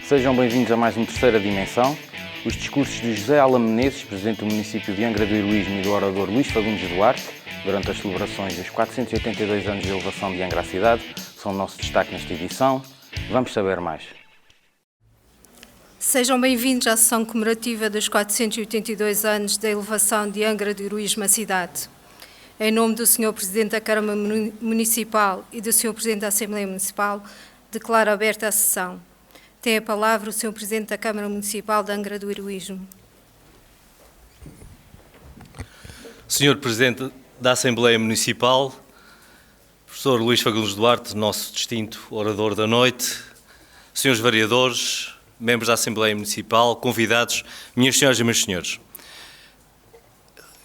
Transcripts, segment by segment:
Sejam bem-vindos a mais uma terceira dimensão. Os discursos de José Ala Menezes, presidente do município de Angra do Heroísmo, e do orador Luís Fagundes Duarte, durante as celebrações dos 482 anos de elevação de Angra à cidade, são o nosso destaque nesta edição. Vamos saber mais. Sejam bem-vindos à sessão comemorativa dos 482 anos da elevação de Angra do Heroísmo à cidade. Em nome do Sr. Presidente da Câmara Municipal e do Sr. Presidente da Assembleia Municipal, declaro aberta a sessão. Tem a palavra o Sr. Presidente da Câmara Municipal de Angra do Heroísmo. Sr. Presidente da Assembleia Municipal, Professor Luís Fagundes Duarte, nosso distinto orador da noite, Srs. Vereadores, membros da Assembleia Municipal, convidados, minhas senhoras e meus senhores.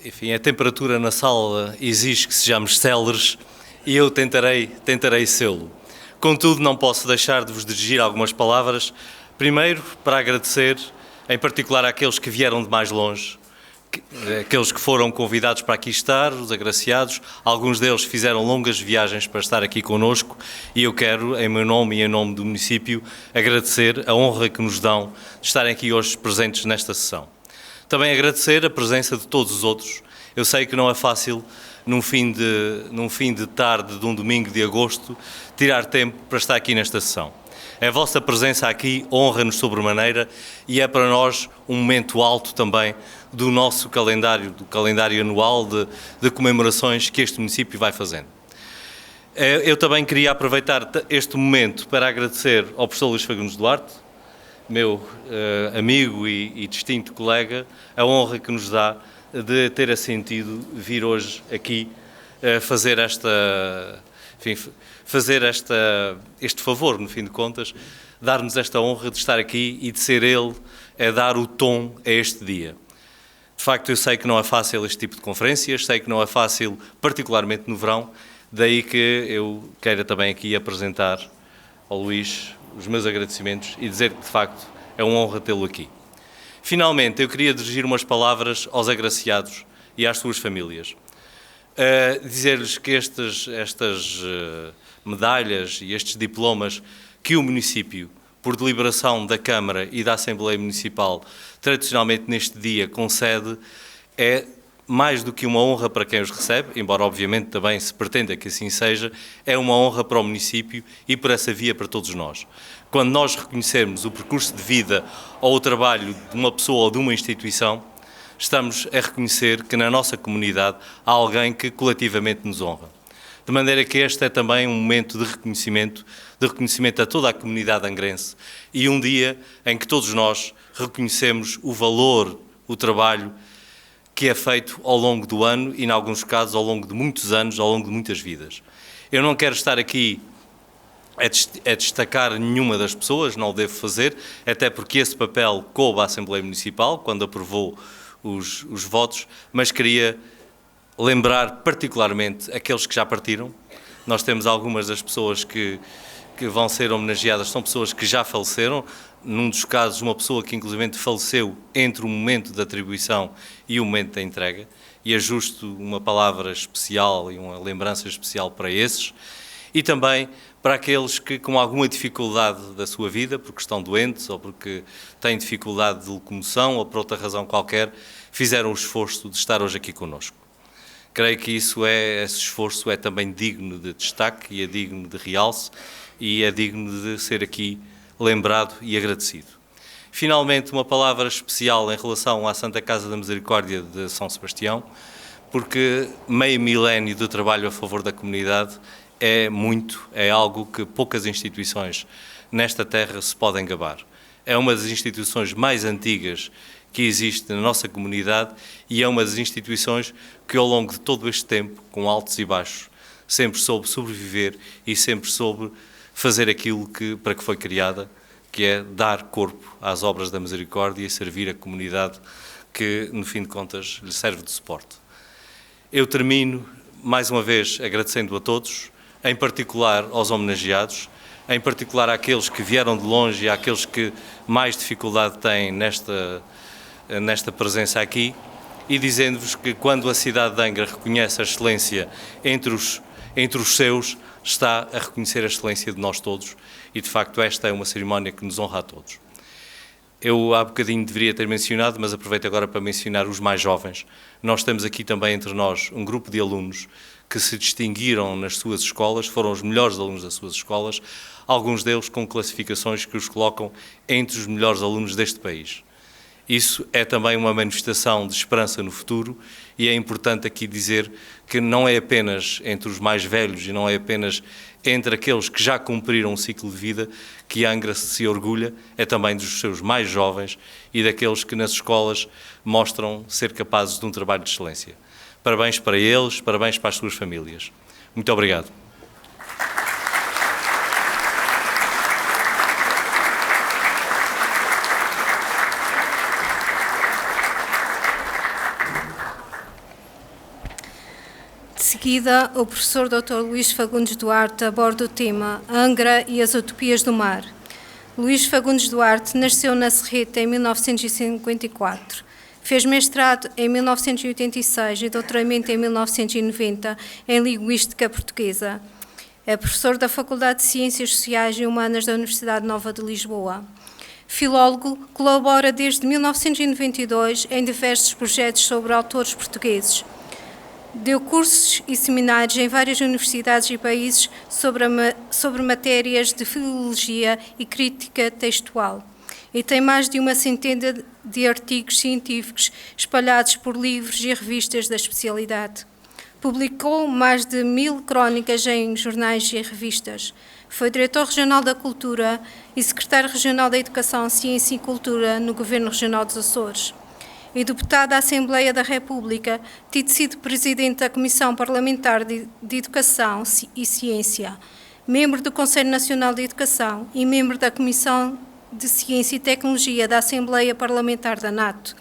Enfim, a temperatura na sala exige que sejamos céleres e eu tentarei sê-lo. Contudo, não posso deixar de vos dirigir algumas palavras, primeiro para agradecer, em particular àqueles que vieram de mais longe, aqueles que foram convidados para aqui estar, os agraciados, alguns deles fizeram longas viagens para estar aqui connosco e eu quero, em meu nome e em nome do município, agradecer a honra que nos dão de estarem aqui hoje presentes nesta sessão. Também agradecer a presença de todos os outros. Eu sei que não é fácil, num fim de tarde de um domingo de agosto, tirar tempo para estar aqui nesta sessão. A vossa presença aqui honra-nos sobremaneira e é para nós um momento alto também do nosso calendário, do calendário anual de comemorações que este município vai fazendo. Eu também queria aproveitar este momento para agradecer ao professor Luís Fagundes Duarte, meu amigo e distinto colega, a honra que nos dá de ter assentido vir hoje aqui fazer este favor, no fim de contas, dar-nos esta honra de estar aqui e de ser ele a dar o tom a este dia. De facto, eu sei que não é fácil este tipo de conferências, sei que não é fácil, particularmente no verão, daí que eu queira também aqui apresentar ao Luís os meus agradecimentos e dizer que, de facto, é uma honra tê-lo aqui. Finalmente, eu queria dirigir umas palavras aos agraciados e às suas famílias. Dizer-lhes que estas medalhas e estes diplomas que o município, por deliberação da Câmara e da Assembleia Municipal, tradicionalmente neste dia concede, é mais do que uma honra para quem os recebe, embora obviamente também se pretenda que assim seja, é uma honra para o município e por essa via para todos nós. Quando nós reconhecermos o percurso de vida ou o trabalho de uma pessoa ou de uma instituição, estamos a reconhecer que na nossa comunidade há alguém que coletivamente nos honra. De maneira que este é também um momento de reconhecimento a toda a comunidade angrense e um dia em que todos nós reconhecemos o valor, o trabalho que é feito ao longo do ano e, em alguns casos, ao longo de muitos anos, ao longo de muitas vidas. Eu não quero estar aqui a destacar nenhuma das pessoas, não o devo fazer, até porque esse papel coube à Assembleia Municipal, quando aprovou os votos, mas queria lembrar particularmente aqueles que já partiram. Nós temos algumas das pessoas que vão ser homenageadas, são pessoas que já faleceram, num dos casos uma pessoa que inclusive faleceu entre o momento da atribuição e o momento da entrega, e é justo uma palavra especial e uma lembrança especial para esses, e também para aqueles que com alguma dificuldade da sua vida, porque estão doentes ou porque têm dificuldade de locomoção ou por outra razão qualquer, fizeram o esforço de estar hoje aqui connosco. Creio que esse esforço é também digno de destaque e é digno de realce e é digno de ser aqui lembrado e agradecido. Finalmente, uma palavra especial em relação à Santa Casa da Misericórdia de São Sebastião, porque meio milénio de trabalho a favor da comunidade é algo que poucas instituições nesta terra se podem gabar. É uma das instituições mais antigas que existe na nossa comunidade e é uma das instituições que ao longo de todo este tempo, com altos e baixos, sempre soube sobreviver e sempre soube fazer aquilo para que foi criada, que é dar corpo às obras da misericórdia e servir a comunidade que, no fim de contas, lhe serve de suporte. Eu termino, mais uma vez, agradecendo a todos, em particular aos homenageados, em particular àqueles que vieram de longe e àqueles que mais dificuldade têm nesta presença aqui, e dizendo-vos que quando a cidade de Angra reconhece a excelência entre os seus, está a reconhecer a excelência de nós todos e, de facto, esta é uma cerimónia que nos honra a todos. Eu há bocadinho deveria ter mencionado, mas aproveito agora para mencionar os mais jovens. Nós temos aqui também entre nós um grupo de alunos que se distinguiram nas suas escolas, foram os melhores alunos das suas escolas, alguns deles com classificações que os colocam entre os melhores alunos deste país. Isso é também uma manifestação de esperança no futuro e é importante aqui dizer que não é apenas entre os mais velhos e não é apenas entre aqueles que já cumpriram um ciclo de vida que Angra se orgulha, é também dos seus mais jovens e daqueles que nas escolas mostram ser capazes de um trabalho de excelência. Parabéns para eles, parabéns para as suas famílias. Muito obrigado. De seguida, o professor Dr. Luís Fagundes Duarte aborda o tema Angra e as utopias do mar. Luís Fagundes Duarte nasceu na Serreta em 1954. Fez mestrado em 1986 e doutoramento em 1990 em Linguística Portuguesa. É professor da Faculdade de Ciências Sociais e Humanas da Universidade Nova de Lisboa. Filólogo, colabora desde 1992 em diversos projetos sobre autores portugueses. Deu cursos e seminários em várias universidades e países sobre matérias de filologia e crítica textual. E tem mais de uma centena de artigos científicos espalhados por livros e revistas da especialidade. Publicou mais de 1000 crónicas em jornais e revistas. Foi diretor regional da Cultura e secretário regional da Educação, Ciência e Cultura no Governo Regional dos Açores. E deputado da Assembleia da República, tido sido presidente da Comissão Parlamentar de Educação e Ciência, membro do Conselho Nacional de Educação e membro da Comissão de Ciência e Tecnologia da Assembleia Parlamentar da NATO.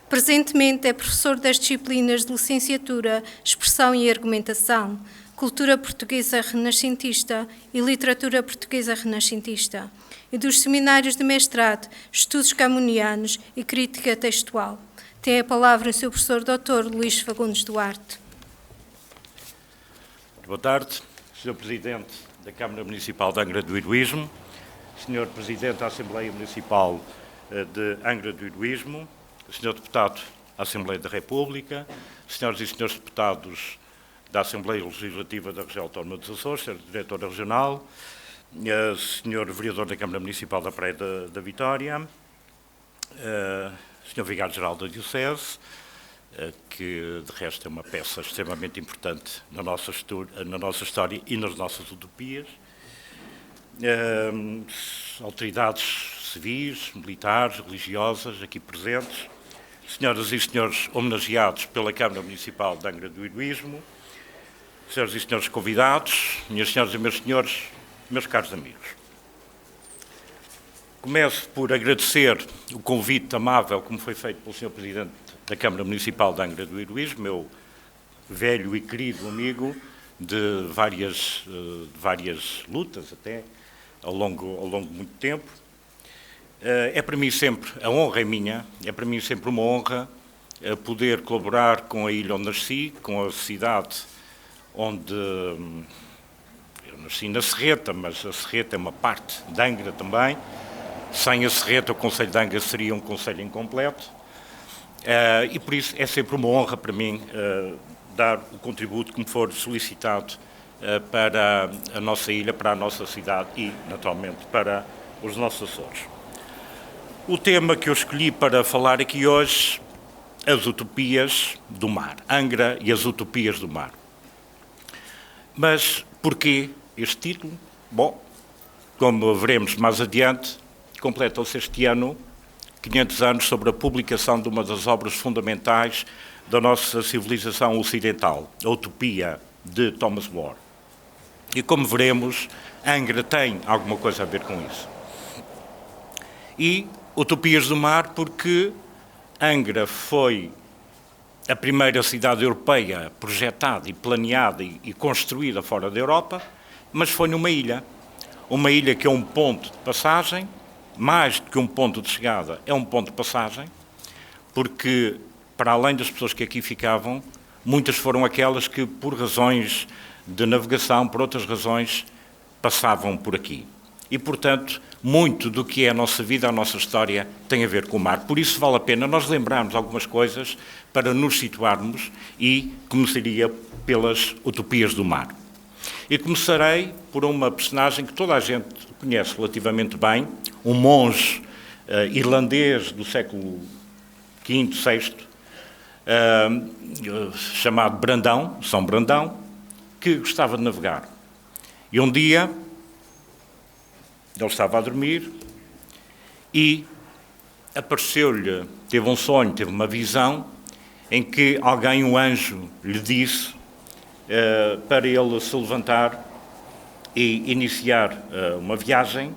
Presentemente é professor das disciplinas de licenciatura, expressão e argumentação, cultura portuguesa renascentista e literatura portuguesa renascentista, e dos seminários de mestrado, estudos camonianos e crítica textual. Tem a palavra o seu professor Dr. Luís Fagundes Duarte. Boa tarde, Sr. Presidente da Câmara Municipal de Angra do Heroísmo, Sr. Presidente da Assembleia Municipal de Angra do Heroísmo, Sr. Deputado da Assembleia da República, Sras. e Srs. Deputados da Assembleia Legislativa da Região Autónoma dos Açores, Sr. Diretor Regional, Sr. Vereador da Câmara Municipal da Praia da Vitória, Sr. Vigário-Geral da Diocese, que de resto é uma peça extremamente importante na nossa história e nas nossas utopias, autoridades civis, militares, religiosas aqui presentes, senhoras e senhores homenageados pela Câmara Municipal de Angra do Heroísmo, senhoras e senhores convidados, minhas senhoras e meus senhores, meus caros amigos. Começo por agradecer o convite amável que me foi feito pelo Sr. Presidente da Câmara Municipal de Angra do Heroísmo, meu velho e querido amigo de várias lutas até, ao longo de muito tempo. É para mim sempre, a honra é minha, é para mim sempre uma honra poder colaborar com a ilha onde nasci, com a cidade onde eu nasci na Serreta, mas a Serreta é uma parte de Angra também. Sem a Serreta, o Concelho de Angra seria um concelho incompleto. E por isso é sempre uma honra para mim dar o contributo que me for solicitado para a nossa ilha, para a nossa cidade e, naturalmente, para os nossos Açores. O tema que eu escolhi para falar aqui hoje, as utopias do mar. Angra e as utopias do mar. Mas porquê este título? Bom, como veremos mais adiante, completam-se este ano 500 anos sobre a publicação de uma das obras fundamentais da nossa civilização ocidental, a Utopia, de Thomas More. E como veremos, Angra tem alguma coisa a ver com isso. E Utopias do Mar porque Angra foi a primeira cidade europeia projetada e planeada e construída fora da Europa, mas foi numa ilha. Uma ilha que é um ponto de passagem, mais do que um ponto de chegada, é um ponto de passagem, porque, para além das pessoas que aqui ficavam, muitas foram aquelas que, por razões de navegação, por outras razões, passavam por aqui. e, portanto, muito do que é a nossa vida, a nossa história, tem a ver com o mar. Por isso vale a pena nós lembrarmos algumas coisas para nos situarmos e começaria pelas utopias do mar. E começarei por uma personagem que toda a gente conhece relativamente bem, um monge irlandês do século V, VI, chamado Brandão, São Brandão, que gostava de navegar. E um dia ele estava a dormir e apareceu-lhe, teve um sonho, teve uma visão, em que alguém, um anjo, lhe disse para ele se levantar e iniciar uma viagem,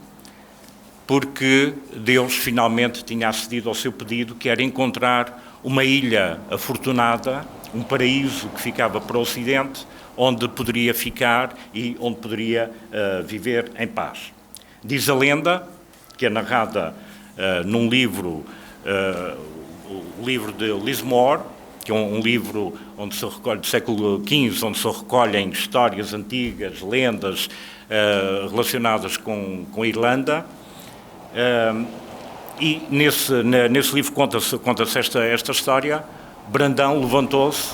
porque Deus finalmente tinha acedido ao seu pedido, que era encontrar uma ilha afortunada, um paraíso que ficava para o Ocidente, onde poderia ficar e onde poderia viver em paz. Diz a lenda, que é narrada num livro, o livro de Lismore, que é um livro onde se recolhe, do século XV, onde se recolhem histórias antigas, lendas relacionadas com a Irlanda. E nesse livro conta-se esta história. Brandão levantou-se,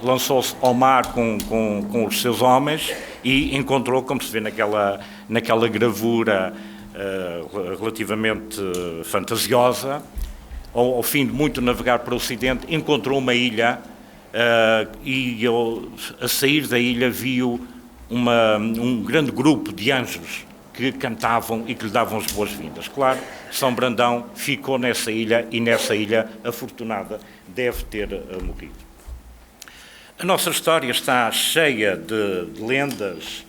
lançou-se ao mar com os seus homens e encontrou, como se vê naquela gravura relativamente fantasiosa, ao fim de muito navegar para o Ocidente, encontrou uma ilha e ele, a sair da ilha, viu um grande grupo de anjos que cantavam e que lhe davam as boas-vindas. Claro, São Brandão ficou nessa ilha e nessa ilha afortunada deve ter morrido. A nossa história está cheia de lendas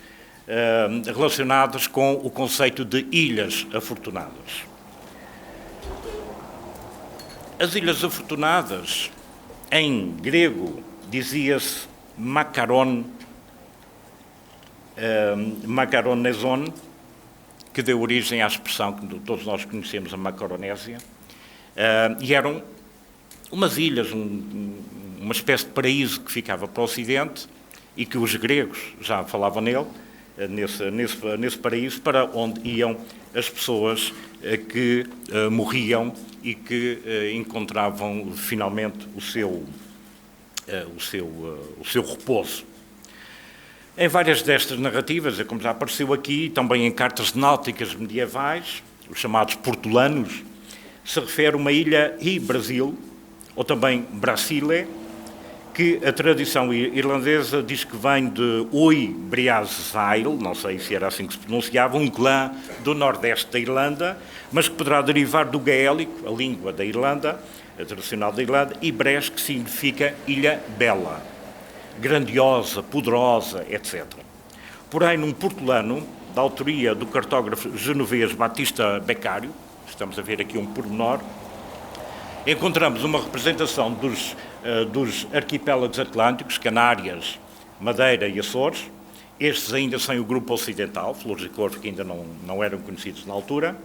relacionadas com o conceito de ilhas afortunadas. As ilhas afortunadas, em grego, dizia-se Makaroneson, que deu origem à expressão que todos nós conhecemos, a Macaronésia, e eram umas ilhas, uma espécie de paraíso que ficava para o Ocidente e que os gregos já falavam nesse paraíso, para onde iam as pessoas que morriam e que encontravam finalmente o seu repouso. Em várias destas narrativas, como já apareceu aqui, também em cartas náuticas medievais, os chamados portulanos, se refere a uma ilha Brasil, ou também Brasile, que a tradição irlandesa diz que vem de Ui-Briazail, não sei se era assim que se pronunciava, um clã do nordeste da Irlanda, mas que poderá derivar do gaélico, a língua da Irlanda, a tradicional da Irlanda, e Bres, que significa Ilha Bela, grandiosa, poderosa, etc. Porém, num portulano, da autoria do cartógrafo genovês Batista Beccario, estamos a ver aqui um pormenor, encontramos uma representação dos arquipélagos atlânticos, Canárias, Madeira e Açores, estes ainda sem o grupo ocidental, Flores e Corvos, que ainda não eram conhecidos na altura,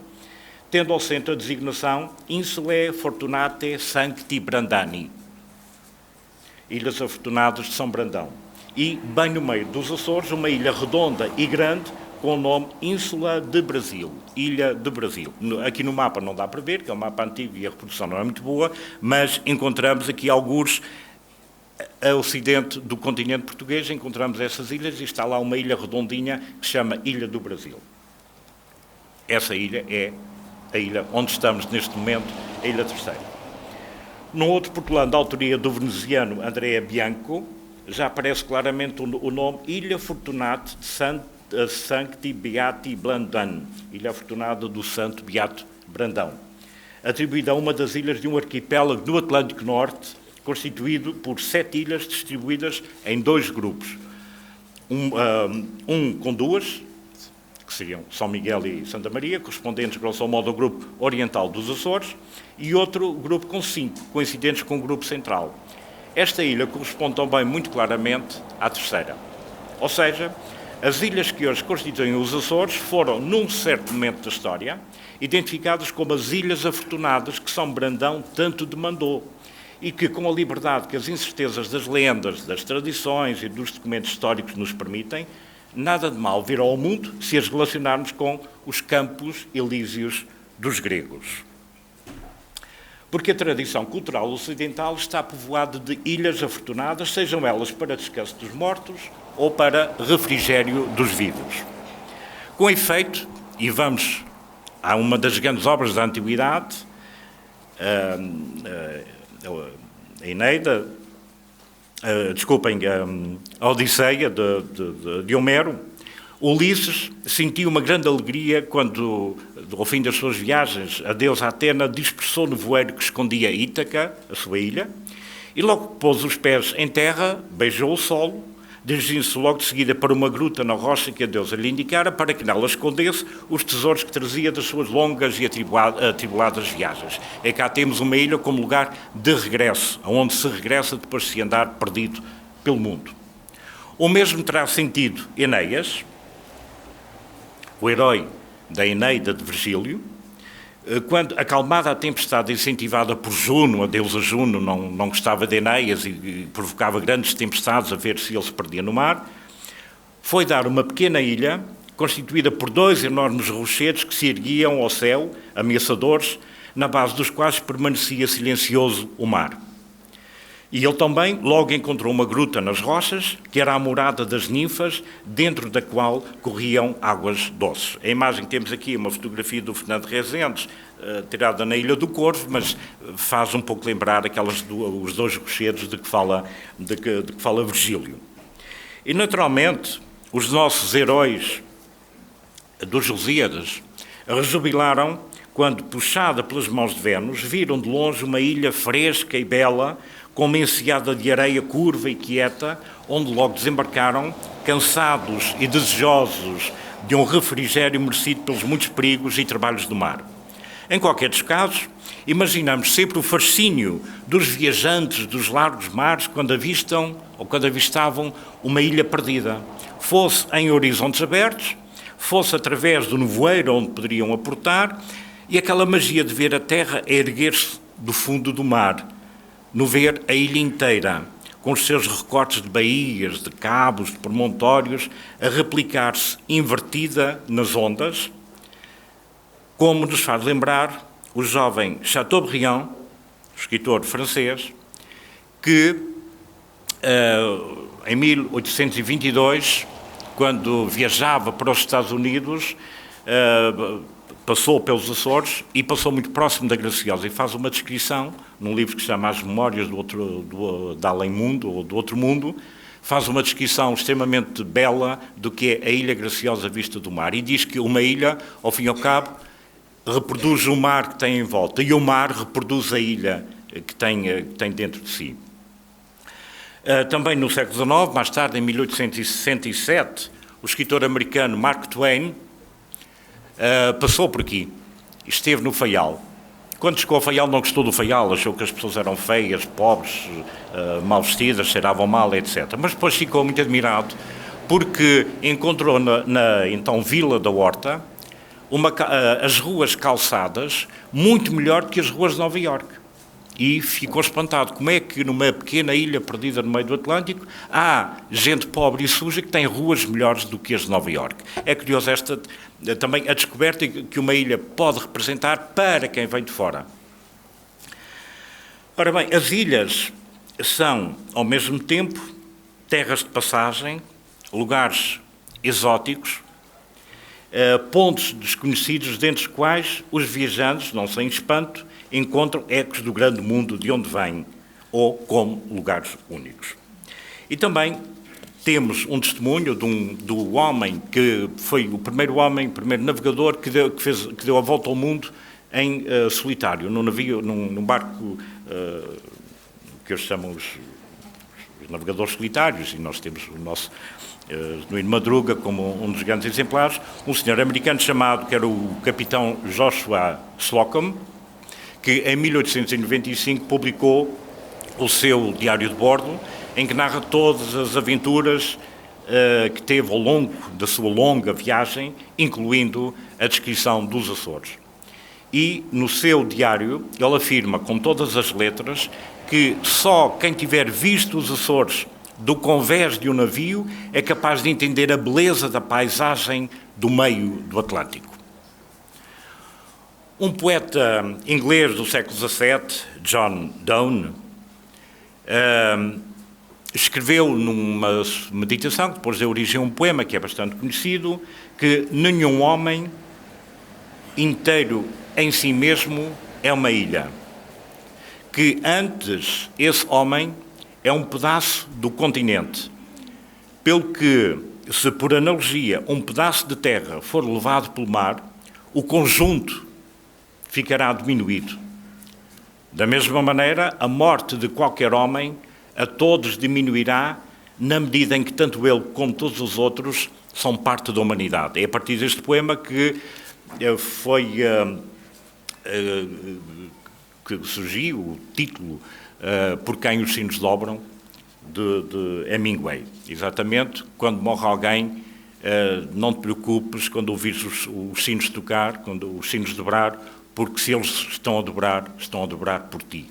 tendo ao centro a designação Insulae Fortunatae Sancti Brandani, Ilhas Afortunadas de São Brandão. E, bem no meio dos Açores, uma ilha redonda e grande com o nome Ínsula de Brasil, Ilha de Brasil. Aqui no mapa não dá para ver, que é um mapa antigo e a reprodução não é muito boa, mas encontramos aqui alguns a ocidente do continente português, encontramos essas ilhas e está lá uma ilha redondinha que se chama Ilha do Brasil. Essa ilha é a ilha onde estamos neste momento, a Ilha Terceira. Num outro portulano da autoria do veneziano Andrea Bianco, já aparece claramente o nome Ilha Fortunata de Sancti Beati Blandan, Ilha Afortunada do Santo Beato Brandão, atribuída a uma das ilhas de um arquipélago no Atlântico Norte, constituído por 7 ilhas distribuídas em 2 grupos. Um com 2, que seriam São Miguel e Santa Maria, correspondentes, grosso modo, ao grupo oriental dos Açores, e outro grupo com 5, coincidentes com o grupo central. Esta ilha corresponde também muito claramente à terceira. Ou seja, as ilhas que hoje constituem os Açores foram, num certo momento da história, identificadas como as Ilhas Afortunadas que São Brandão tanto demandou e que, com a liberdade que as incertezas das lendas, das tradições e dos documentos históricos nos permitem, nada de mal vir ao mundo se as relacionarmos com os campos elíseos dos gregos. Porque a tradição cultural ocidental está povoada de ilhas afortunadas, sejam elas para descanso dos mortos ou para refrigério dos vivos. Com efeito, e vamos a uma das grandes obras da Antiguidade, a Eneida, a Odisseia de Homero, Ulisses sentiu uma grande alegria quando, ao fim das suas viagens, a deusa Atena dispersou no voeiro que escondia Ítaca, a sua ilha, e logo que pôs os pés em terra, beijou o solo, dirigindo-se logo de seguida para uma gruta na rocha que a deusa lhe indicara para que nela escondesse os tesouros que trazia das suas longas e atribuladas viagens. E cá temos uma ilha como lugar de regresso, aonde se regressa depois de se andar perdido pelo mundo. O mesmo terá sentido Enéas, o herói da Eneida de Virgílio, quando, acalmada a tempestade incentivada por Juno, a deusa Juno não gostava de Enéas e provocava grandes tempestades a ver se ele se perdia no mar, foi dar uma pequena ilha, constituída por 2 enormes rochedos que se erguiam ao céu, ameaçadores, na base dos quais permanecia silencioso o mar. E ele também logo encontrou uma gruta nas rochas, que era a morada das ninfas, dentro da qual corriam águas doces. A imagem que temos aqui é uma fotografia do Fernando Rezendes, tirada na Ilha do Corvo, mas faz um pouco lembrar os 2 rochedos de que fala Virgílio. E, naturalmente, os nossos heróis dos Lusíadas rejubilaram quando, puxada pelas mãos de Vênus, viram de longe uma ilha fresca e bela, com uma enseada de areia curva e quieta, onde logo desembarcaram, cansados e desejosos de um refrigério merecido pelos muitos perigos e trabalhos do mar. Em qualquer dos casos, imaginamos sempre o fascínio dos viajantes dos largos mares quando avistam ou quando avistavam uma ilha perdida, fosse em horizontes abertos, fosse através do nevoeiro onde poderiam aportar, e aquela magia de ver a terra erguer-se do fundo do mar, no ver a ilha inteira, com os seus recortes de baías, de cabos, de promontórios, a replicar-se invertida nas ondas, como nos faz lembrar o jovem Chateaubriand, escritor francês, que em 1822, quando viajava para os Estados Unidos, passou pelos Açores e passou muito próximo da Graciosa, e faz uma descrição, num livro que se chama As Memórias do Além Mundo, ou do Outro Mundo, faz uma descrição extremamente bela do que é a Ilha Graciosa vista do mar, e diz que uma ilha, ao fim e ao cabo, reproduz o mar que tem em volta, e o mar reproduz a ilha que tem dentro de si. Também no século XIX, mais tarde, em 1867, o escritor americano Mark Twain passou por aqui, esteve no Faial. Quando chegou ao Faial não gostou do Faial, achou que as pessoas eram feias, pobres, mal vestidas, cheiravam mal, etc. Mas depois ficou muito admirado porque encontrou na então Vila da Horta as ruas calçadas muito melhor do que as ruas de Nova Iorque. E ficou espantado. Como é que numa pequena ilha perdida no meio do Atlântico há gente pobre e suja que tem ruas melhores do que as de Nova Iorque? É curioso também a descoberta que uma ilha pode representar para quem vem de fora. Ora bem, as ilhas são, ao mesmo tempo, terras de passagem, lugares exóticos, pontos desconhecidos, dentre os quais os viajantes, não sem espanto, encontram ecos do grande mundo de onde vêm, ou como lugares únicos. E também temos um testemunho do homem que foi o primeiro navegador que deu a volta ao mundo em solitário, num barco que eles chamam os navegadores solitários, e nós temos o nosso Nuno Madruga como um dos grandes exemplares, um senhor americano que era o capitão Joshua Slocum, que em 1895 publicou o seu diário de bordo, em que narra todas as aventuras que teve ao longo da sua longa viagem, incluindo a descrição dos Açores. E no seu diário ele afirma com todas as letras que só quem tiver visto os Açores do convés de um navio, é capaz de entender a beleza da paisagem do meio do Atlântico. Um poeta inglês do século XVII, John Donne, escreveu numa meditação, que depois deu origem a um poema que é bastante conhecido, que nenhum homem inteiro em si mesmo é uma ilha, que antes esse homem é um pedaço do continente, pelo que, se por analogia um pedaço de terra for levado pelo mar, o conjunto ficará diminuído. Da mesma maneira, a morte de qualquer homem a todos diminuirá na medida em que tanto ele como todos os outros são parte da humanidade. É a partir deste poema que que surgiu o título Por Quem os Sinos Dobram, de Hemingway. Exatamente, quando morre alguém, não te preocupes quando ouvires os sinos tocar, quando os sinos dobrar, porque se eles estão a dobrar por ti.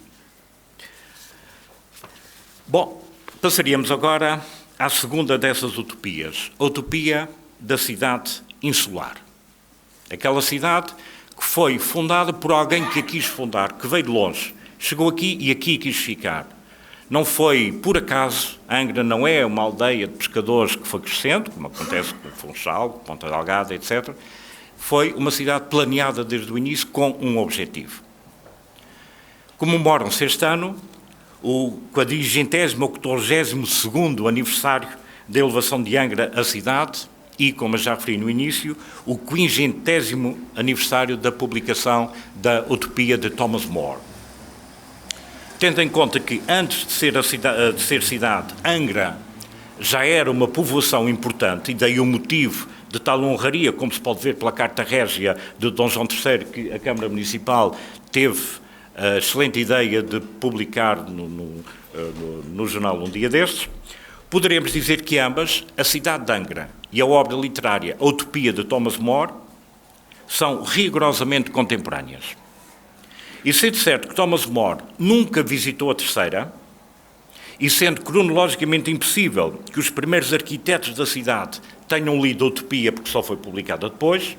Bom, passaríamos agora à segunda dessas utopias, a utopia da cidade insular. Aquela cidade que foi fundada por alguém que a quis fundar, que veio de longe, chegou aqui e aqui quis ficar. Não foi por acaso, Angra não é uma aldeia de pescadores que foi crescendo, como acontece com Funchal, Ponta Delgada, etc. Foi uma cidade planeada desde o início com um objetivo. Comemoram-se este ano o 40º ou 42º aniversário da elevação de Angra à cidade e, como eu já referi no início, o 50º aniversário da publicação da Utopia de Thomas More. Tendo em conta que, antes de ser cidade, Angra já era uma povoação importante, e daí o motivo de tal honraria, como se pode ver pela Carta Régia de Dom João III, que a Câmara Municipal teve a excelente ideia de publicar no jornal um dia destes, poderemos dizer que ambas, a cidade de Angra e a obra literária A Utopia de Thomas More, são rigorosamente contemporâneas. E sendo certo que Thomas More nunca visitou a Terceira, e sendo cronologicamente impossível que os primeiros arquitetos da cidade tenham lido a Utopia porque só foi publicada depois,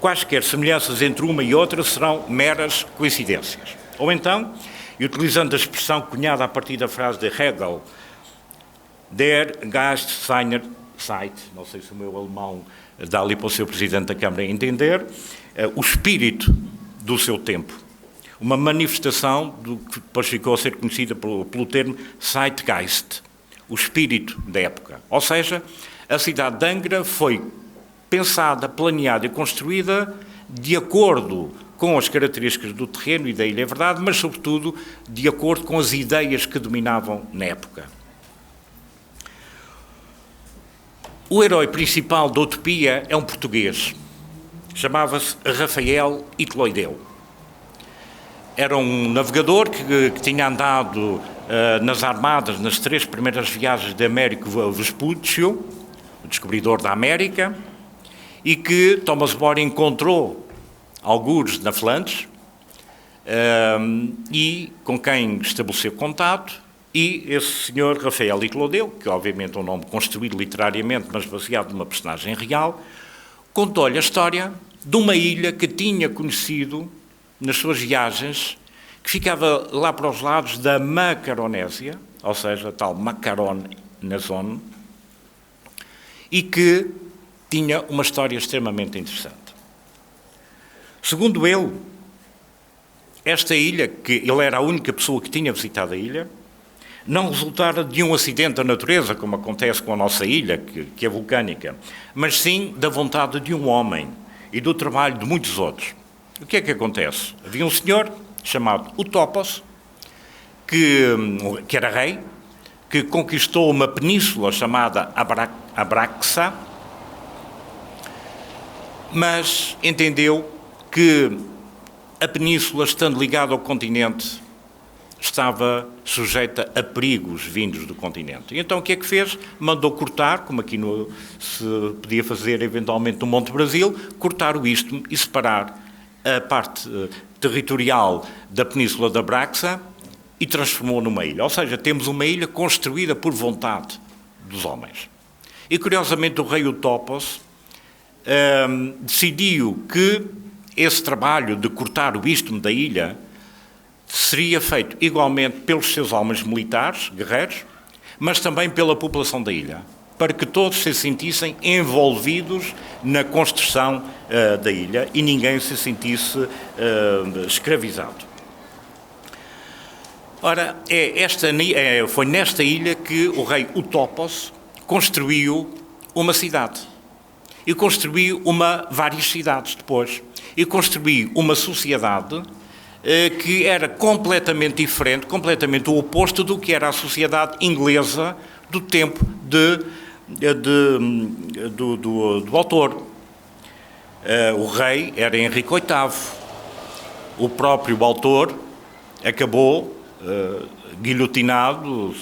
quaisquer semelhanças entre uma e outra serão meras coincidências. Ou então, e utilizando a expressão cunhada a partir da frase de Hegel, Der Geist seiner Zeit, não sei se o meu alemão dá ali para o seu Presidente da Câmara entender, o espírito do seu tempo. Uma manifestação do que depois ficou a ser conhecida pelo termo Zeitgeist, o espírito da época. Ou seja, a cidade de Angra foi pensada, planeada e construída de acordo com as características do terreno e da ilha, é verdade, mas sobretudo de acordo com as ideias que dominavam na época. O herói principal da Utopia é um português. Chamava-se Rafael Itloideu. Era um navegador que tinha andado nas armadas nas 3 primeiras viagens de Américo Vespuccio, o descobridor da América, e que Thomas More encontrou algures na Flandres e com quem estabeleceu contato, e esse senhor Rafael Itloideu, que obviamente é um nome construído literariamente, mas baseado numa personagem real, contou-lhe a história de uma ilha que tinha conhecido nas suas viagens, que ficava lá para os lados da Macaronésia, ou seja, a tal Macaron na zona, e que tinha uma história extremamente interessante. Segundo ele, esta ilha, que ele era a única pessoa que tinha visitado a ilha, não resultara de um acidente da natureza, como acontece com a nossa ilha, que é vulcânica, mas sim da vontade de um homem e do trabalho de muitos outros. O que é que acontece? Havia um senhor chamado Utopos, que era rei, que conquistou uma península chamada Abraxa, mas entendeu que a península, estando ligada ao continente, estava sujeita a perigos vindos do continente. E então o que é que fez? Mandou cortar, como aqui se podia fazer eventualmente no Monte Brasil, cortar o istmo e separar a parte territorial da península da Abraxa e transformou numa ilha. Ou seja, temos uma ilha construída por vontade dos homens. E, curiosamente, o rei Utopos decidiu que esse trabalho de cortar o istmo da ilha seria feito igualmente pelos seus homens militares, guerreiros, mas também pela população da ilha, para que todos se sentissem envolvidos na construção da ilha e ninguém se sentisse escravizado. Ora, foi nesta ilha que o rei Utopos construiu uma cidade. E construiu várias cidades depois. E construiu uma sociedade que era completamente diferente, completamente o oposto do que era a sociedade inglesa do tempo do autor. O rei era Henrique VIII. O próprio autor acabou guilhotinado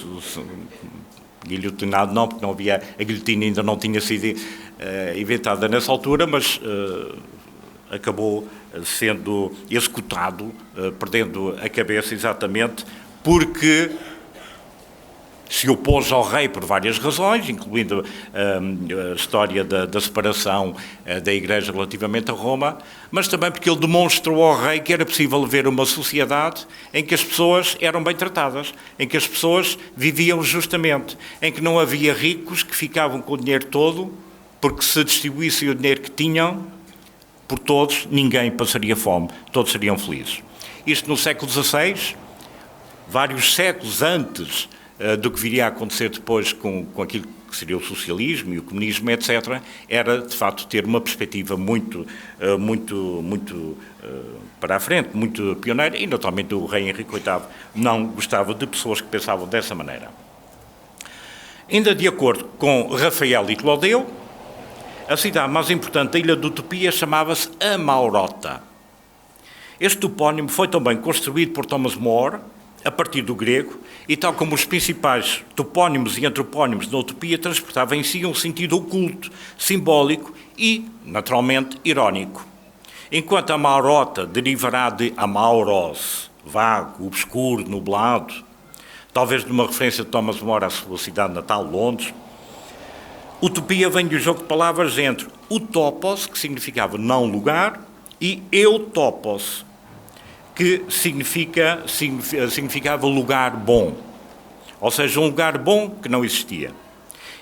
não, porque não havia, a guilhotina ainda não tinha sido inventada nessa altura, mas acabou sendo executado, perdendo a cabeça exatamente porque se opôs ao rei por várias razões, incluindo a história da separação da Igreja relativamente a Roma, mas também porque ele demonstrou ao rei que era possível haver uma sociedade em que as pessoas eram bem tratadas, em que as pessoas viviam justamente, em que não havia ricos que ficavam com o dinheiro todo, porque se distribuíssem o dinheiro que tinham, por todos, ninguém passaria fome, todos seriam felizes. Isto no século XVI, vários séculos antes do que viria a acontecer depois com aquilo que seria o socialismo e o comunismo, etc., era, de facto, ter uma perspectiva muito para a frente, muito pioneira, e, naturalmente, o rei Henrique VIII não gostava de pessoas que pensavam dessa maneira. Ainda de acordo com Rafael e Clodeu, a cidade mais importante da ilha de Utopia chamava-se Amaurota. Este topónimo foi também construído por Thomas More, a partir do grego, e tal como os principais topónimos e antropónimos da Utopia, transportava em si um sentido oculto, simbólico e, naturalmente, irónico. Enquanto Amaurota derivará de Amauros, vago, obscuro, nublado, talvez de uma referência de Thomas More à sua cidade natal, Londres, Utopia vem do jogo de palavras entre utopos, que significava não lugar, e eutopos, que significava lugar bom, ou seja, um lugar bom que não existia.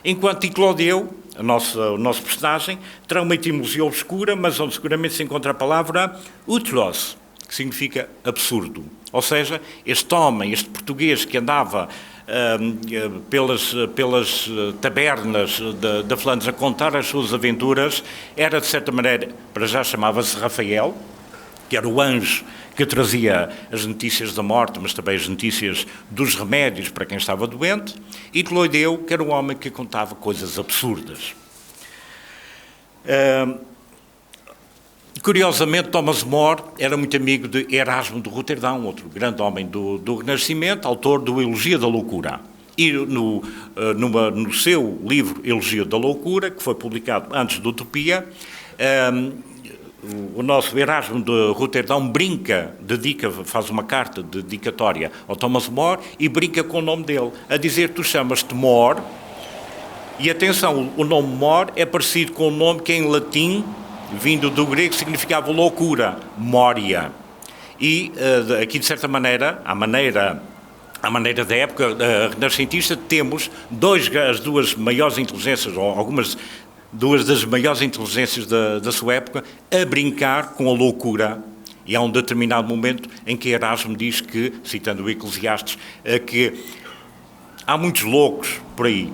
Enquanto Clodeu, o nosso personagem, terá uma etimologia obscura, mas onde seguramente se encontra a palavra utros, que significa absurdo. Ou seja, este homem, este português que andava pelas tabernas da Flandres a contar as suas aventuras, era, de certa maneira, para já chamava-se Rafael, que era o anjo que trazia as notícias da morte, mas também as notícias dos remédios para quem estava doente, e Clodeu, que era um homem que contava coisas absurdas. Curiosamente, Thomas More era muito amigo de Erasmo de Roterdão, outro grande homem do Renascimento, autor do Elogio da Loucura. E no seu livro Elogio da Loucura, que foi publicado antes de Utopia, o nosso Erasmo de Roterdão faz uma carta dedicatória ao Thomas More e brinca com o nome dele, a dizer: tu chamas-te More, e atenção, o nome More é parecido com o nome que em latim, vindo do grego, significava loucura, Moria. E aqui, de certa maneira, à maneira da época renascentista, temos as duas maiores inteligências, ou duas das maiores inteligências da sua época, a brincar com a loucura. E há um determinado momento em que Erasmo diz que, citando o Eclesiastes, que há muitos loucos por aí.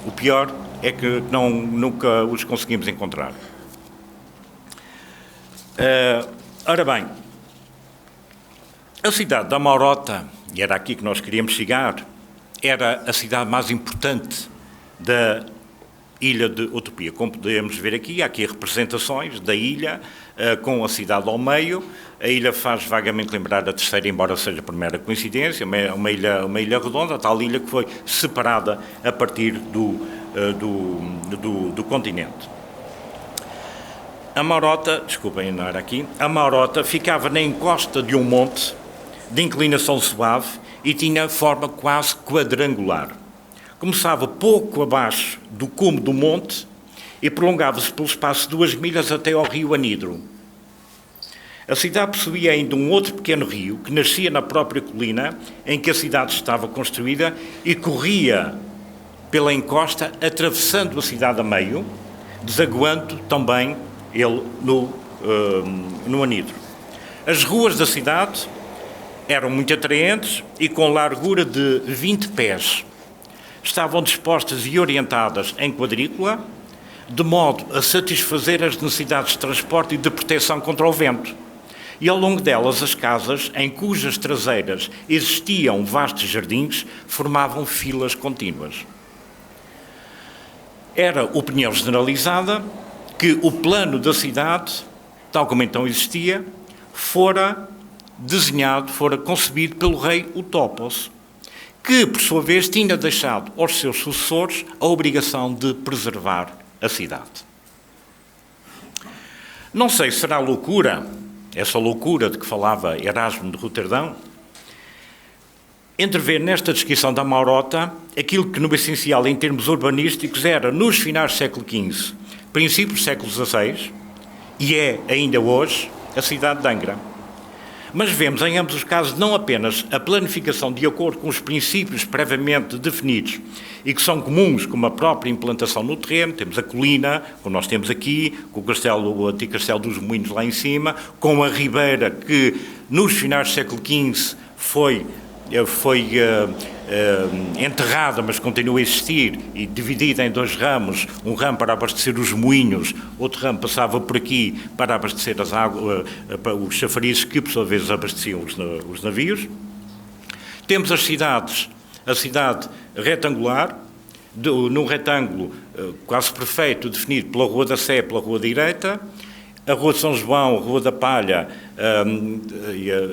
O pior é que nunca os conseguimos encontrar. Ora bem, a cidade de Amaurota, e era aqui que nós queríamos chegar, era a cidade mais importante da ilha de Utopia. Como podemos ver aqui, há aqui representações da ilha com a cidade ao meio. A ilha faz vagamente lembrar a terceira, embora seja por mera coincidência, uma ilha redonda, a tal ilha que foi separada a partir do continente. Amaurota, desculpem, não era aqui, Amaurota ficava na encosta de um monte de inclinação suave e tinha forma quase quadrangular. Começava pouco abaixo do cume do monte e prolongava-se pelo espaço de 2 milhas até ao rio Anidro. A cidade possuía ainda um outro pequeno rio que nascia na própria colina em que a cidade estava construída e corria pela encosta, atravessando a cidade a meio, desaguando também ele no Anidro. As ruas da cidade eram muito atraentes e com largura de 20 pés. Estavam dispostas e orientadas em quadrícula, de modo a satisfazer as necessidades de transporte e de proteção contra o vento. E ao longo delas as casas, em cujas traseiras existiam vastos jardins, formavam filas contínuas. Era opinião generalizada que o plano da cidade, tal como então existia, fora desenhado, fora concebido pelo rei Utopos, que, por sua vez, tinha deixado aos seus sucessores a obrigação de preservar a cidade. Não sei se será loucura, essa loucura de que falava Erasmo de Roterdão, entrever nesta descrição da Maurota aquilo que, no essencial, em termos urbanísticos, era, nos finais do século XV, princípios do século XVI, e é, ainda hoje, a cidade de Angra. Mas vemos, em ambos os casos, não apenas a planificação de acordo com os princípios previamente definidos e que são comuns, como a própria implantação no terreno, temos a colina, como nós temos aqui, com o antigo castelo dos Moinhos lá em cima, com a ribeira que, nos finais do século XV, foi enterrada, mas continua a existir, e dividida em 2 ramos, um ramo para abastecer os moinhos, outro ramo passava por aqui para abastecer as águas, os chafarizes que, por sua vez, abasteciam os navios. Temos as cidades, a cidade retangular, num retângulo quase perfeito, definido pela Rua da Sé, pela Rua direita, a Rua de São João, a Rua da Palha,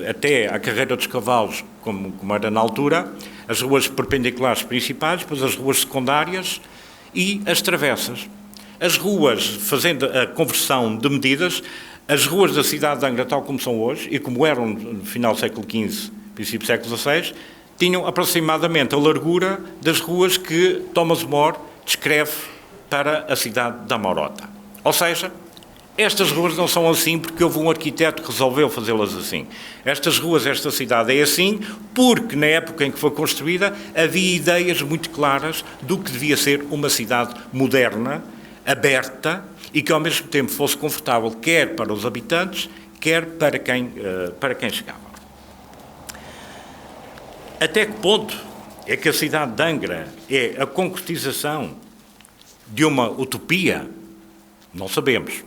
até a Carreira dos Cavalos, como era na altura, as ruas perpendiculares principais, depois as ruas secundárias e as travessas. As ruas, fazendo a conversão de medidas, as ruas da cidade de Angra, tal como são hoje, e como eram no final do século XV, princípio do século XVI, tinham aproximadamente a largura das ruas que Thomas More descreve para a cidade da Maurota. Ou seja, estas ruas não são assim porque houve um arquiteto que resolveu fazê-las assim. Estas ruas, esta cidade é assim porque, na época em que foi construída, havia ideias muito claras do que devia ser uma cidade moderna, aberta e que, ao mesmo tempo, fosse confortável quer para os habitantes, quer para quem chegava. Até que ponto é que a cidade de Angra é a concretização de uma utopia? Não sabemos.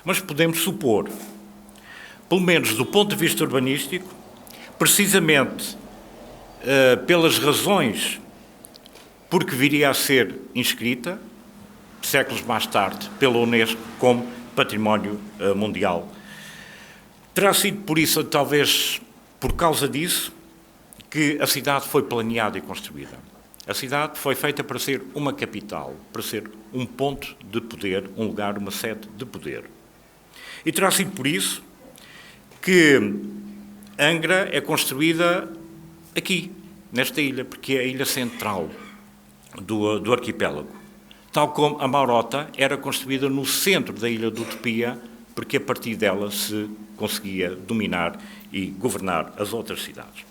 Mas podemos supor, pelo menos do ponto de vista urbanístico, precisamente pelas razões por que viria a ser inscrita, séculos mais tarde, pela Unesco como Património Mundial. Terá sido por isso, talvez por causa disso, que a cidade foi planeada e construída. A cidade foi feita para ser uma capital, para ser um ponto de poder, um lugar, uma sede de poder. E terá sido por isso que Angra é construída aqui, nesta ilha, porque é a ilha central do arquipélago. Tal como a Maurota era construída no centro da ilha de Utopia, porque a partir dela se conseguia dominar e governar as outras cidades.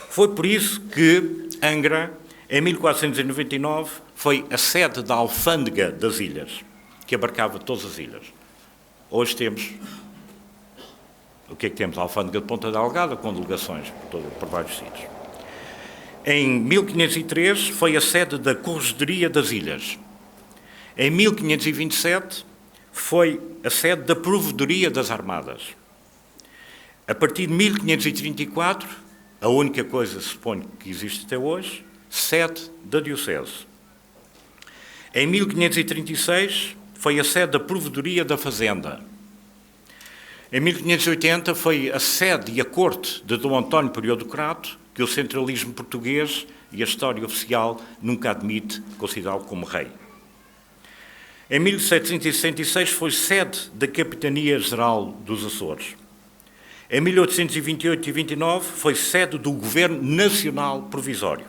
Foi por isso que Angra, em 1499, foi a sede da alfândega das ilhas, que abarcava todas as ilhas. Hoje temos, o que é que temos? A alfândega de Ponta Delgada, com delegações por vários sítios. Em 1503 foi a sede da Corregedoria das Ilhas. Em 1527 foi a sede da Provedoria das Armadas. A partir de 1534, a única coisa, suponho, que existe até hoje, sede da Diocese. Em 1536 foi a sede da Provedoria da Fazenda. Em 1580 foi a sede e a corte de Dom António Priodocrato, que o centralismo português e a história oficial nunca admite considerá-lo como rei. Em 1766 foi sede da Capitania Geral dos Açores. Em 1828 e 29 foi sede do Governo Nacional Provisório.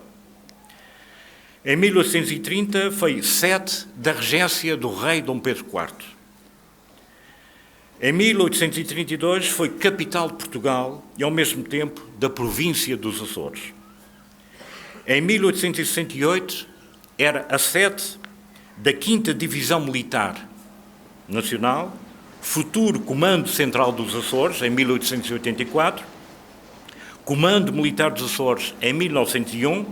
Em 1830 foi sede da regência do rei Dom Pedro IV. Em 1832 foi capital de Portugal e, ao mesmo tempo, da província dos Açores. Em 1868 era a sede da 5ª Divisão Militar Nacional, futuro Comando Central dos Açores, em 1884, Comando Militar dos Açores, em 1901,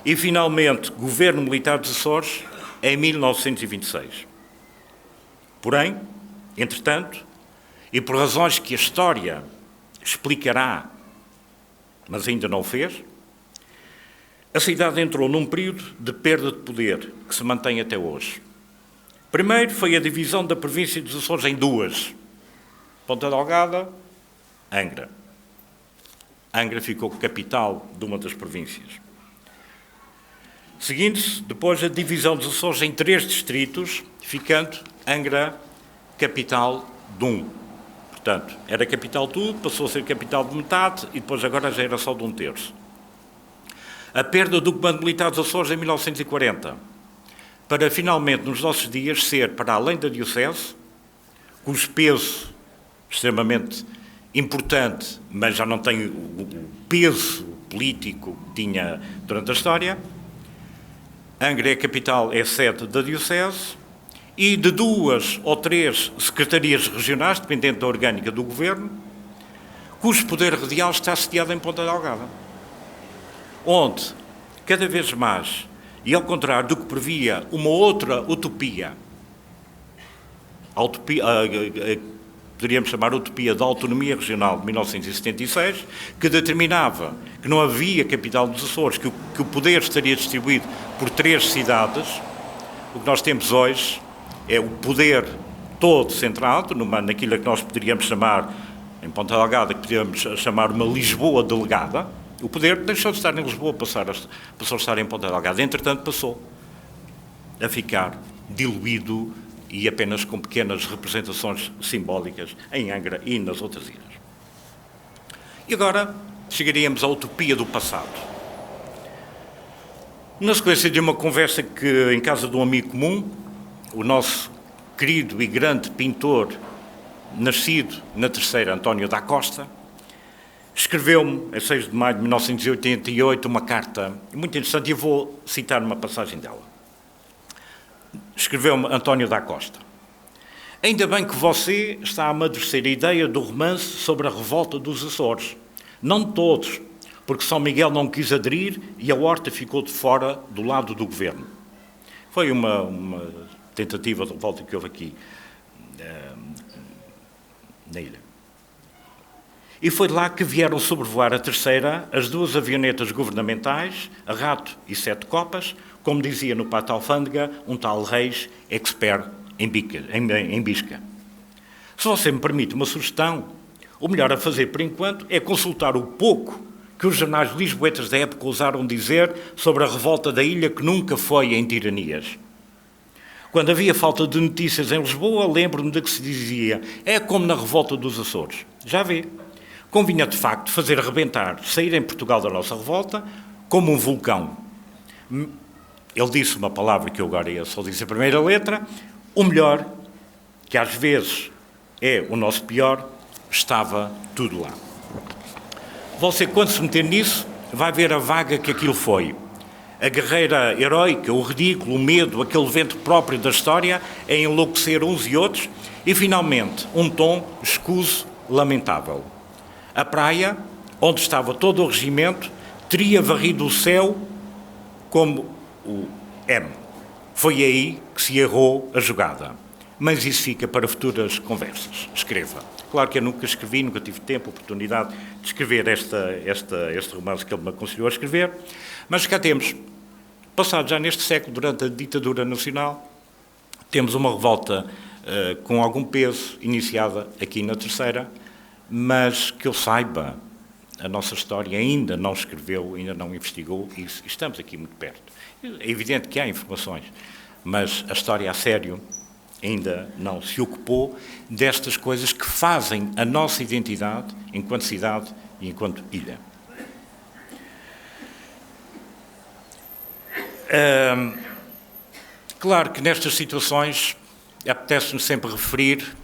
e, finalmente, Governo Militar dos Açores, em 1926. Porém, entretanto, e por razões que a história explicará, mas ainda não o fez, a cidade entrou num período de perda de poder, que se mantém até hoje. Primeiro foi a divisão da província dos Açores em duas. Ponta Delgada, Angra. Angra ficou capital de uma das províncias. Seguindo-se depois a divisão dos Açores em 3 distritos, ficando Angra capital de um. Portanto, era capital de tudo, passou a ser capital de metade e depois agora já era só de 1/3. A perda do Comando Militar dos Açores em 1940, para finalmente, nos nossos dias, ser para além da Diocese, cujo peso extremamente importante, mas já não tem o peso político que tinha durante a história. Angra é a capital, é a sede da Diocese, e de 2 ou 3 secretarias regionais, dependendo da orgânica do Governo, cujo poder radial está sediado em Ponta Delgada, onde, cada vez mais, e ao contrário do que previa uma outra utopia, poderíamos chamar utopia da autonomia regional de 1976, que determinava que não havia capital dos Açores, que o poder estaria distribuído por 3 cidades. O que nós temos hoje é o poder todo centrado naquilo que nós poderíamos chamar, em Ponta Delgada, que podíamos chamar uma Lisboa delegada. O poder deixou de estar em Lisboa, passou a estar em Ponta Delgada. Entretanto, passou a ficar diluído e apenas com pequenas representações simbólicas em Angra e nas outras ilhas. E agora chegaríamos à utopia do passado. Na sequência de uma conversa que, em casa de um amigo comum, o nosso querido e grande pintor, nascido na Terceira, António da Costa, escreveu-me, em 6 de maio de 1988, uma carta muito interessante, e eu vou citar uma passagem dela. Escreveu-me António da Costa: ainda bem que você está a amadurecer a ideia do romance sobre a revolta dos Açores. Não de todos, porque São Miguel não quis aderir e a Horta ficou de fora do lado do Governo. Foi uma tentativa de revolta que houve aqui na ilha. E foi lá que vieram sobrevoar a Terceira as 2 avionetas governamentais, a Rato e 7 Copas, como dizia no Pátio Alfândega, um tal Reis expert em bisca. Se você me permite uma sugestão, o melhor a fazer por enquanto é consultar o pouco que os jornais lisboetas da época ousaram dizer sobre a revolta da ilha, que nunca foi em tiranias. Quando havia falta de notícias em Lisboa, lembro-me de que se dizia: é como na revolta dos Açores. Já vê. Convinha, de facto, fazer arrebentar, sair em Portugal da nossa revolta, como um vulcão. Ele disse uma palavra que eu agora só disse a primeira letra: o melhor, que às vezes é o nosso pior, estava tudo lá. Você, quando se meter nisso, vai ver a vaga que aquilo foi. A guerreira heroica, o ridículo, o medo, aquele vento próprio da história, a enlouquecer uns e outros, e, finalmente, um tom escuso, lamentável. A praia, onde estava todo o regimento, teria varrido o céu como o M. Foi aí que se errou a jogada. Mas isso fica para futuras conversas. Escreva. Claro que eu nunca escrevi, nunca tive tempo, oportunidade de escrever este romance que ele me aconselhou a escrever, mas cá temos, passado já neste século, durante a ditadura nacional, temos uma revolta com algum peso, iniciada aqui na Terceira, mas que eu saiba, a nossa história ainda não escreveu, ainda não investigou, e estamos aqui muito perto. É evidente que há informações, mas a história a sério ainda não se ocupou destas coisas que fazem a nossa identidade enquanto cidade e enquanto ilha. Claro que nestas situações apetece-me sempre referir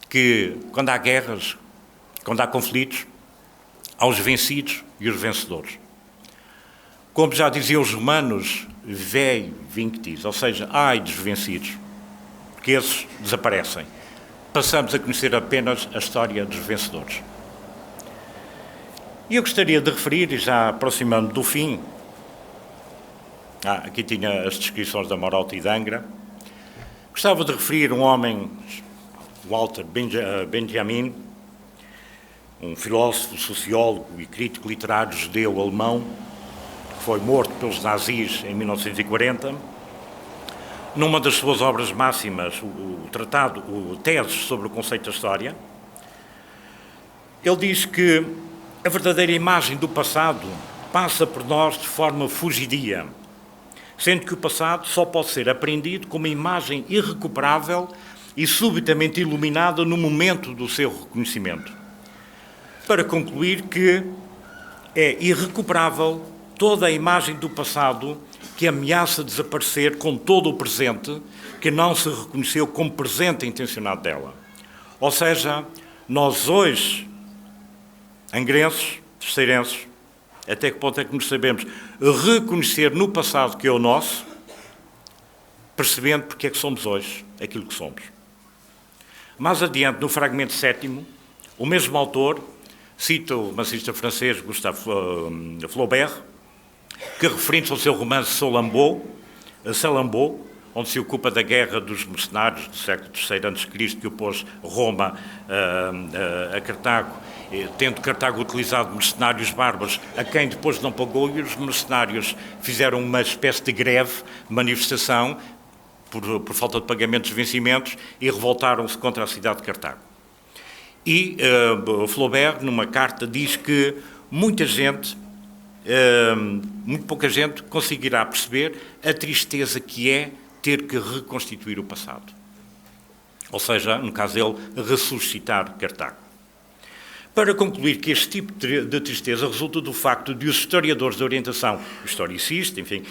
que quando há guerras, quando há conflitos, há os vencidos e os vencedores. Como já diziam os romanos, vei vinctis, ou seja, ai dos vencidos, porque esses desaparecem. Passamos a conhecer apenas a história dos vencedores. E eu gostaria de referir, e já aproximando do fim, aqui tinha as descrições da Moralta e de Angra, gostava de referir um homem, Walter Benjamin, um filósofo, sociólogo e crítico literário judeu-alemão, que foi morto pelos nazis em 1940. Numa das suas obras máximas, o tratado, o Teses sobre o conceito da história, ele diz que a verdadeira imagem do passado passa por nós de forma fugidia, sendo que o passado só pode ser apreendido como uma imagem irrecuperável e subitamente iluminada no momento do seu reconhecimento. Para concluir que é irrecuperável toda a imagem do passado que ameaça desaparecer com todo o presente que não se reconheceu como presente intencionado dela. Ou seja, nós hoje, angrenses, terceirenses, até que ponto é que nos sabemos reconhecer no passado que é o nosso, percebendo porque é que somos hoje aquilo que somos. Mais adiante, no fragmento 7º, o mesmo autor cita o romancista francês Gustave Flaubert, que, referindo-se ao seu romance Salammbô, onde se ocupa da guerra dos mercenários do século III a.C., que opôs Roma a Cartago, tendo Cartago utilizado mercenários bárbaros, a quem depois não pagou, e os mercenários fizeram uma espécie de greve, manifestação, por falta de pagamento dos vencimentos, e revoltaram-se contra a cidade de Cartago. E Flaubert, numa carta, diz que muito pouca gente conseguirá perceber a tristeza que é ter que reconstituir o passado. Ou seja, no caso dele, ressuscitar Cartago. Para concluir que este tipo de tristeza resulta do facto de os historiadores de orientação, historicista, enfim,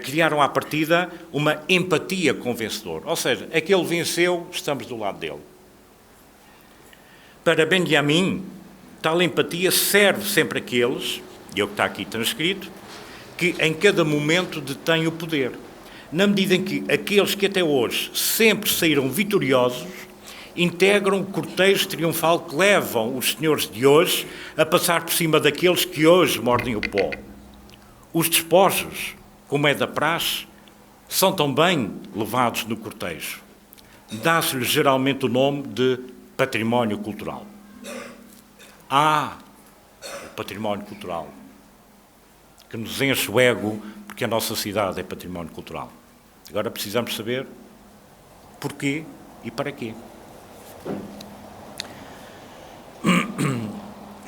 criaram à partida uma empatia com o vencedor. Ou seja, aquele venceu, estamos do lado dele. Para Benjamin, tal empatia serve sempre àqueles, e é o que está aqui transcrito, que em cada momento detêm o poder. Na medida em que aqueles que até hoje sempre saíram vitoriosos integram o cortejo triunfal que levam os senhores de hoje a passar por cima daqueles que hoje mordem o pó. Os despojos, como é da praxe, são também levados no cortejo. Dá-se-lhes geralmente o nome de património cultural. O património cultural, que nos enche o ego, porque a nossa cidade é património cultural. Agora precisamos saber porquê e para quê.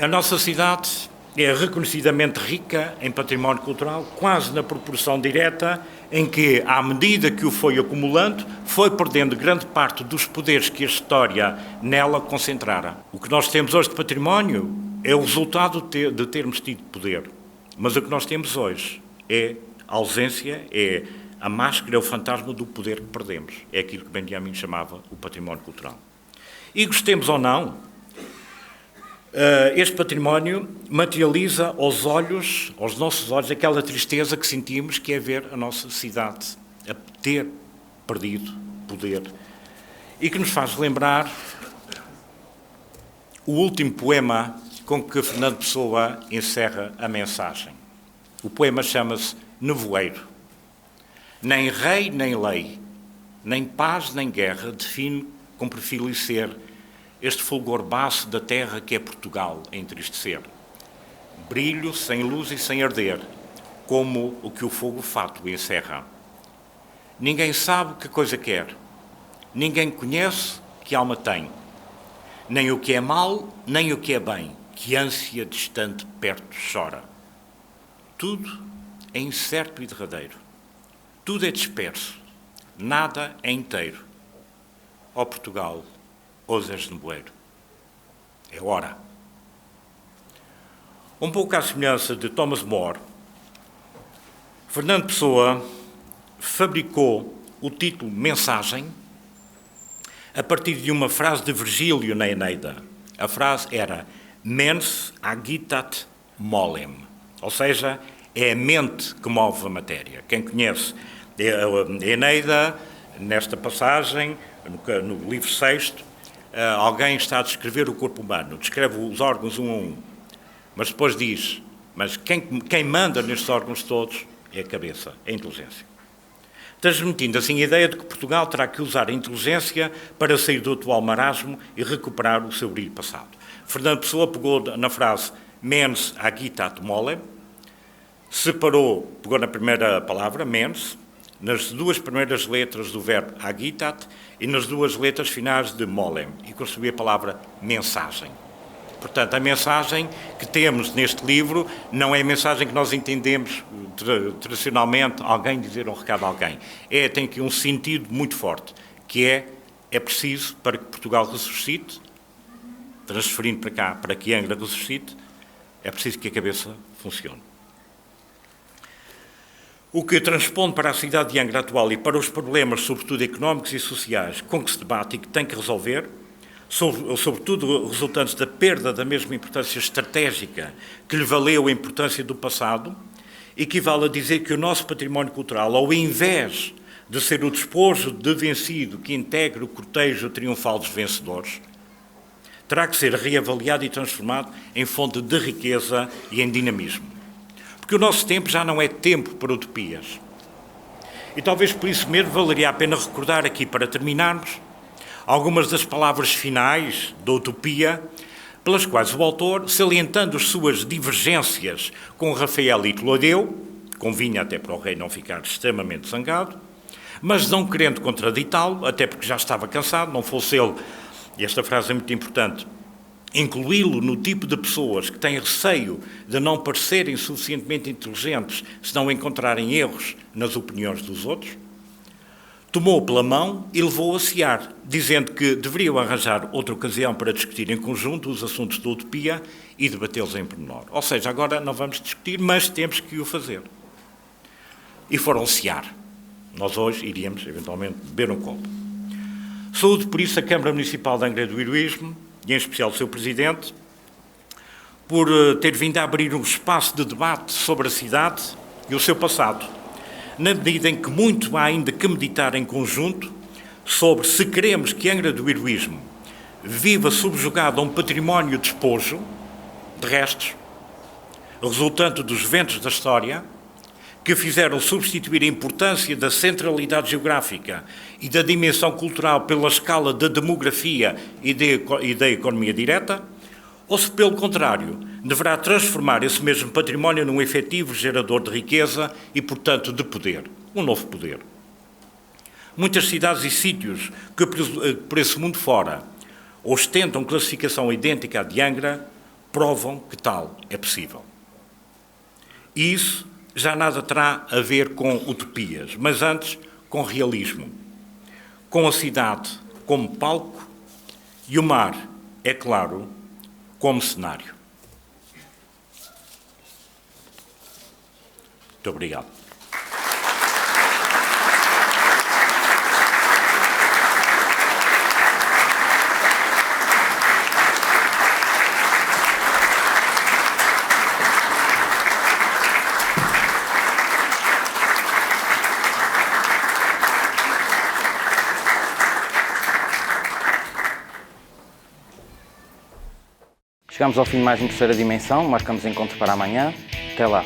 A nossa cidade é reconhecidamente rica em património cultural, quase na proporção direta em que, à medida que o foi acumulando, foi perdendo grande parte dos poderes que a história nela concentrara. O que nós temos hoje de património é o resultado de termos tido poder. Mas o que nós temos hoje é a ausência, é a máscara, é o fantasma do poder que perdemos. É aquilo que Benjamin chamava o património cultural. E gostemos ou não, este património materializa aos nossos olhos, aquela tristeza que sentimos, que é ver a nossa cidade a ter perdido poder. E que nos faz lembrar o último poema com que Fernando Pessoa encerra a mensagem. O poema chama-se Nevoeiro. Nem rei nem lei, nem paz nem guerra define com perfilicer este fulgor baço da terra que é Portugal a entristecer. Brilho sem luz e sem arder, como o que o fogo fátuo encerra. Ninguém sabe que coisa quer, ninguém conhece que alma tem, nem o que é mal, nem o que é bem, que ânsia distante perto chora. Tudo é incerto e derradeiro, tudo é disperso, nada é inteiro. ó Portugal, ousas nevoeiro. É hora. Um pouco à semelhança de Thomas More, Fernando Pessoa fabricou o título Mensagem a partir de uma frase de Virgílio na Eneida. A frase era mens agitat molem, ou seja, é a mente que move a matéria. Quem conhece a Eneida, nesta passagem, no livro 6, alguém está a descrever o corpo humano, descreve os órgãos um a um, mas depois diz, mas quem manda nestes órgãos todos é a cabeça, é a inteligência. Transmitindo assim a ideia de que Portugal terá que usar a inteligência para sair do atual marasmo e recuperar o seu brilho passado. Fernando Pessoa pegou na frase mens agitat molem, pegou na primeira palavra, mens, nas duas primeiras letras do verbo agitat e nas duas letras finais de molem, e construiu a palavra mensagem. Portanto, a mensagem que temos neste livro não é a mensagem que nós entendemos tradicionalmente, alguém dizer um recado a alguém. Tem aqui um sentido muito forte, que é preciso, para que Portugal ressuscite, transferindo para cá, para que Angra ressuscite, é preciso que a cabeça funcione. O que transpondo para a cidade de Angra atual e para os problemas, sobretudo económicos e sociais, com que se debate e que tem que resolver, sobretudo resultantes da perda da mesma importância estratégica que lhe valeu a importância do passado, equivale a dizer que o nosso património cultural, ao invés de ser o despojo de vencido que integra o cortejo triunfal dos vencedores, terá que ser reavaliado e transformado em fonte de riqueza e em dinamismo. Porque o nosso tempo já não é tempo para utopias. E talvez por isso mesmo valeria a pena recordar aqui, para terminarmos, algumas das palavras finais da utopia, pelas quais o autor, salientando as suas divergências com Rafael e Clodeu, convinha até para o rei não ficar extremamente zangado, mas não querendo contraditá-lo, até porque já estava cansado, não fosse ele, e esta frase é muito importante, incluí-lo no tipo de pessoas que têm receio de não parecerem suficientemente inteligentes se não encontrarem erros nas opiniões dos outros, tomou-o pela mão e levou-o a cear, dizendo que deveriam arranjar outra ocasião para discutir em conjunto os assuntos da utopia e debatê-los em pormenor. Ou seja, agora não vamos discutir, mas temos que o fazer. E foram cear. Nós hoje iríamos, eventualmente, beber um copo. Saúde, por isso, a Câmara Municipal de Angra do Heroísmo, e em especial o seu Presidente, por ter vindo a abrir um espaço de debate sobre a cidade e o seu passado, na medida em que muito há ainda que meditar em conjunto sobre se queremos que Angra do Heroísmo viva subjugado a um património de despojo, de restos, resultante dos ventos da história, que fizeram substituir a importância da centralidade geográfica e da dimensão cultural pela escala da demografia e da economia direta, ou se, pelo contrário, deverá transformar esse mesmo património num efetivo gerador de riqueza e, portanto, de poder, um novo poder. Muitas cidades e sítios que, por esse mundo fora, ostentam classificação idêntica à de Angra, provam que tal é possível. E isso já nada terá a ver com utopias, mas antes com realismo, com a cidade como palco e o mar, é claro, como cenário. Muito obrigado. Chegamos ao fim de mais uma terceira dimensão, marcamos encontro para amanhã. Até lá.